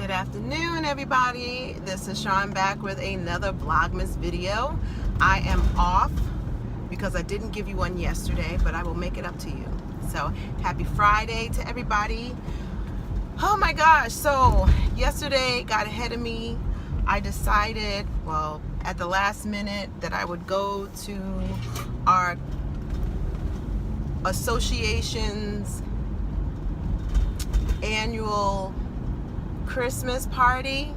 Good afternoon, everybody. This is Sean back with another Vlogmas video. I am off because I didn't give you one yesterday, but I will make it up to you. So happy Friday to everybody. Oh my gosh, so yesterday got ahead of me. I decided, well, at the last minute that I would go to our association's annual Christmas party,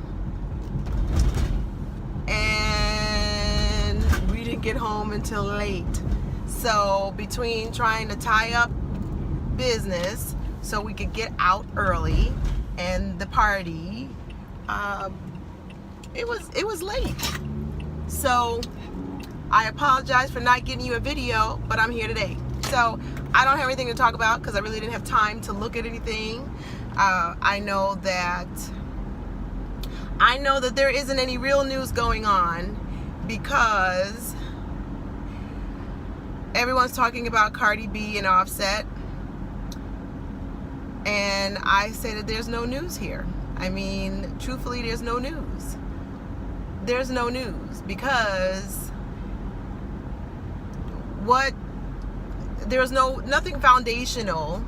and we didn't get home until late. So between trying to tie up business so we could get out early and the party, it was late. So I apologize for not getting you a video, but I'm here today. So I don't have anything to talk about because I really didn't have time to look at anything. I know that there isn't any real news going on because everyone's talking about Cardi B and Offset, and I say that there's no news here. I mean, truthfully, there's no news. There's no news because there's nothing foundational.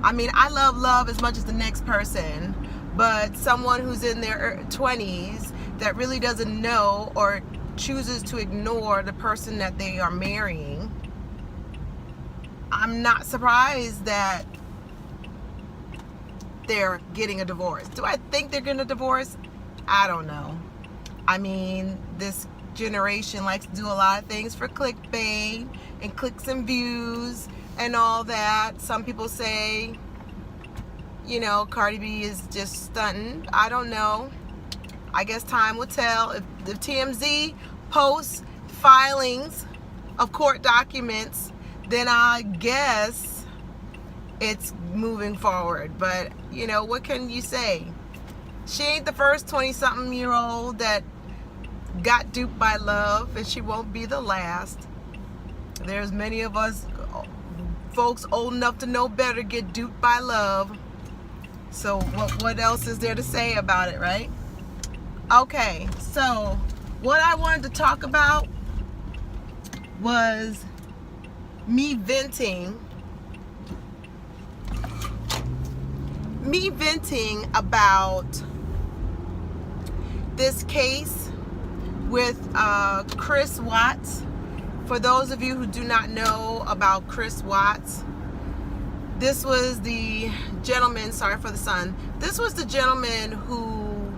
I mean, I love love as much as the next person, but someone who's in their 20s that really doesn't know or chooses to ignore the person that they are marrying, I'm not surprised that they're getting a divorce. Do I think they're getting a divorce? I don't know. I mean, this generation likes to do a lot of things for clickbait and clicks and views and all that. Some people say, you know, Cardi B is just stunting. I don't know. I guess time will tell. If TMZ posts filings of court documents, then I guess it's moving forward. But, you know, what can you say? She ain't the first 20-something-year-old that got duped by love, and she won't be the last. There's many of us folks old enough to know better get duped by love. So what else is there to say about it, right? Okay, so what I wanted to talk about was me venting about this case with Chris Watts. For those of you who do not know about Chris Watts, this was the gentleman, sorry for the sun, this was the gentleman who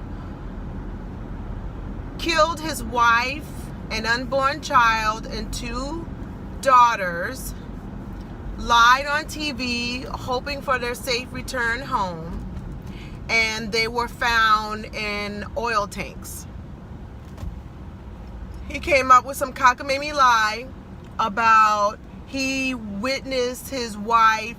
killed his wife, an unborn child, and 2 daughters, lied on TV hoping for their safe return home, and they were found in oil tanks. He came up with some cockamamie lie about he witnessed his wife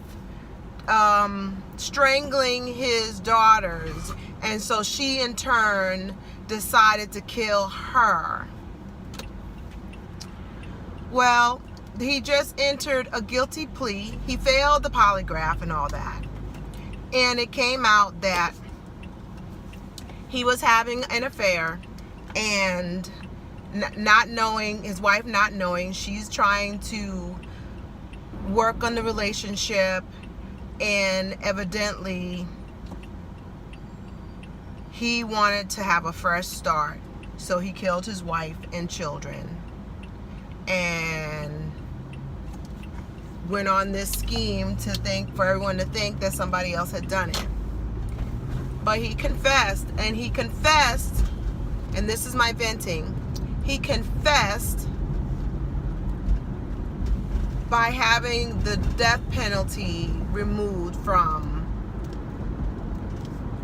strangling his daughters, and so she in turn decided to kill her. Well, he just entered a guilty plea. He failed the polygraph and all that, and it came out that he was having an affair, and not knowing, his wife not knowing, she's trying to work on the relationship, and evidently he wanted to have a fresh start, so he killed his wife and children and went on this scheme for everyone to think that somebody else had done it. But he confessed, and this is my venting, he confessed by having the death penalty removed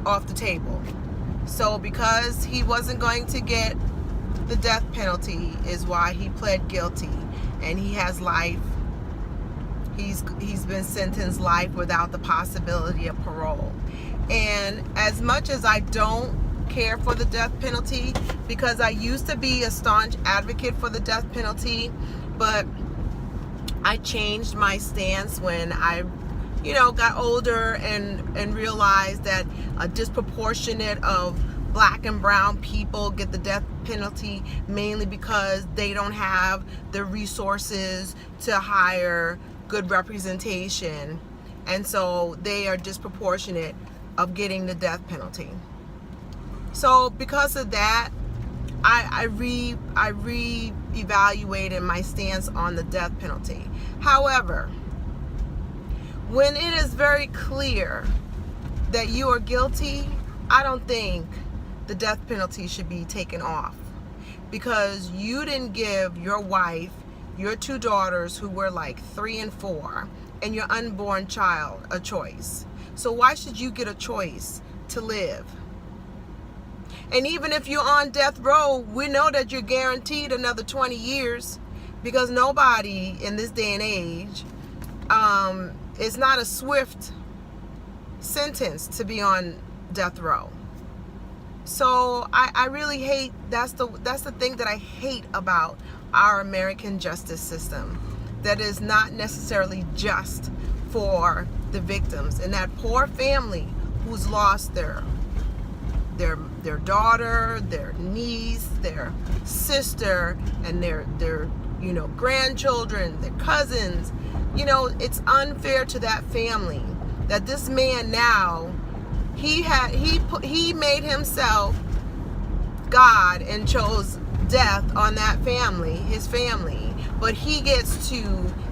off the table. So because he wasn't going to get the death penalty is why he pled guilty, and he has life. He's been sentenced life without the possibility of parole. And as much as I don't care for the death penalty, because I used to be a staunch advocate for the death penalty, but I changed my stance when I got older and realized that a disproportionate of black and brown people get the death penalty mainly because they don't have the resources to hire good representation, and so they are disproportionate of getting the death penalty. So because of that, I re-evaluated my stance on the death penalty. However, when it is very clear that you are guilty, I don't think the death penalty should be taken off, because you didn't give your wife, your two daughters who were like 3 and 4, and your unborn child a choice. So why should you get a choice to live? And even if you're on death row, we know that you're guaranteed another 20 years, because nobody in this day and age, it's not a swift sentence to be on death row. So I really hate, that's the thing that I hate about our American justice system, that is not necessarily just for the victims and that poor family who's lost their daughter, their niece, their sister, and their grandchildren, their cousins. It's unfair to that family that this man now, he made himself God and chose death on that family, his family, but he gets to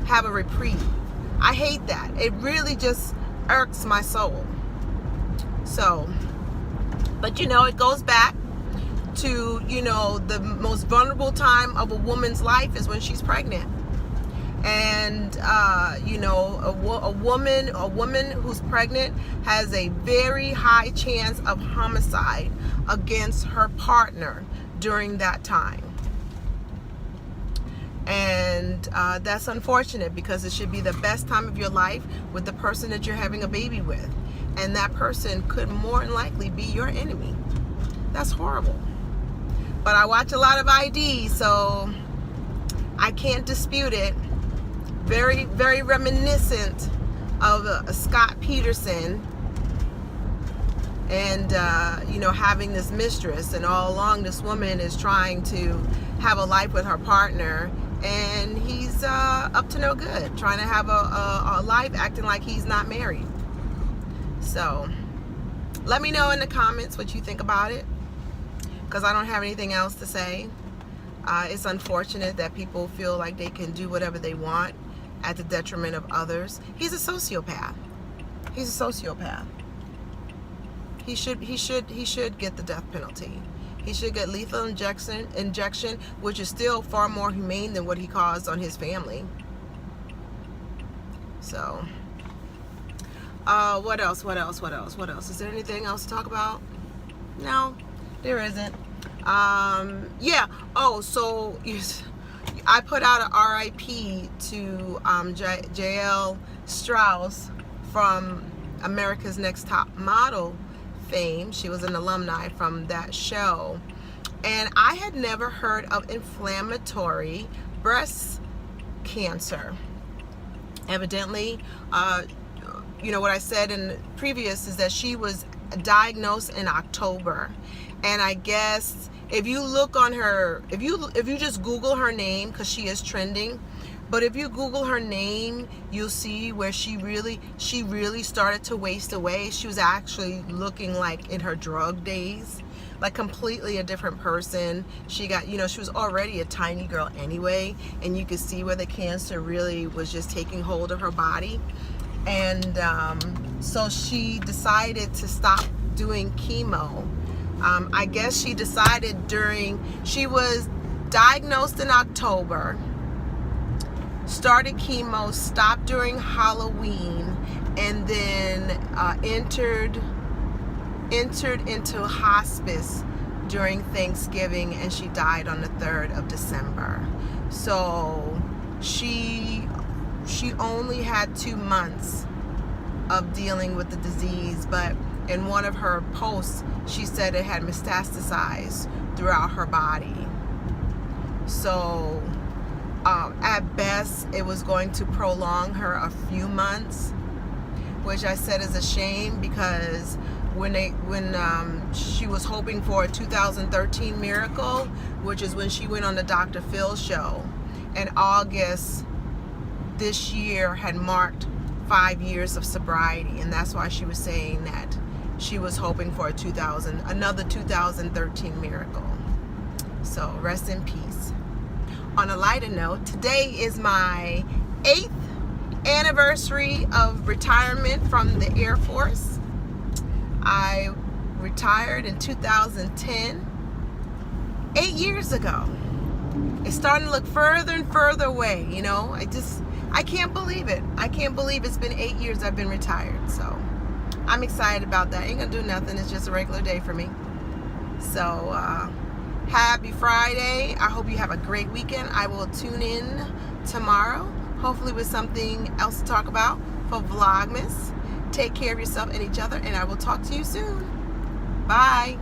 have a reprieve. I hate that. It really just irks my soul. So, but it goes back to, the most vulnerable time of a woman's life is when she's pregnant. And a woman who's pregnant has a very high chance of homicide against her partner during that time. And that's unfortunate, because it should be the best time of your life with the person that you're having a baby with, and that person could more than likely be your enemy. That's horrible. But I watch a lot of ID, so I can't dispute it. Very, very reminiscent of Scott Peterson, and having this mistress, and all along this woman is trying to have a life with her partner, and he's up to no good, trying to have a life acting like he's not married. So let me know in the comments what you think about it, because I don't have anything else to say. It's unfortunate that people feel like they can do whatever they want at the detriment of others. He's a sociopath. He's a sociopath. He should get the death penalty. He should get lethal injection, which is still far more humane than what he caused on his family. So, what else? Is there anything else to talk about? No, there isn't. Yeah. Oh, so I put out an RIP to J.L. Strauss from America's Next Top Model fame. She was an alumni from that show, and I had never heard of inflammatory breast cancer. Evidently, what I said in previous is that she was diagnosed in October, and I guess if you look on her, if you just Google her name, because she is trending, but if you Google her name, you'll see where she really started to waste away. She was actually looking like in her drug days, like completely a different person. She got, she was already a tiny girl anyway, and you could see where the cancer really was just taking hold of her body. And so she decided to stop doing chemo. I guess she decided she was diagnosed in October, started chemo, stopped during Halloween, and then entered into hospice during Thanksgiving, and she died on the 3rd of December. So she only had 2 months of dealing with the disease, but in one of her posts, she said it had metastasized throughout her body. So at best, it was going to prolong her a few months. which I said is a shame, because when she was hoping for a 2013 miracle, which is when she went on the Dr. Phil show, and August this year had marked 5 years of sobriety, and that's why she was saying that she was hoping for another 2013 miracle. So rest in peace. On a lighter note, today is my 8th anniversary of retirement from the Air Force. I retired in 2010, 8 years ago. It's starting to look further and further away, you know. I can't believe it. I can't believe it's been 8 years I've been retired. So I'm excited about that. Ain't gonna do nothing. It's just a regular day for me. So happy Friday. I hope you have a great weekend. I will tune in tomorrow, hopefully with something else to talk about for Vlogmas. Take care of yourself and each other, and I will talk to you soon. Bye.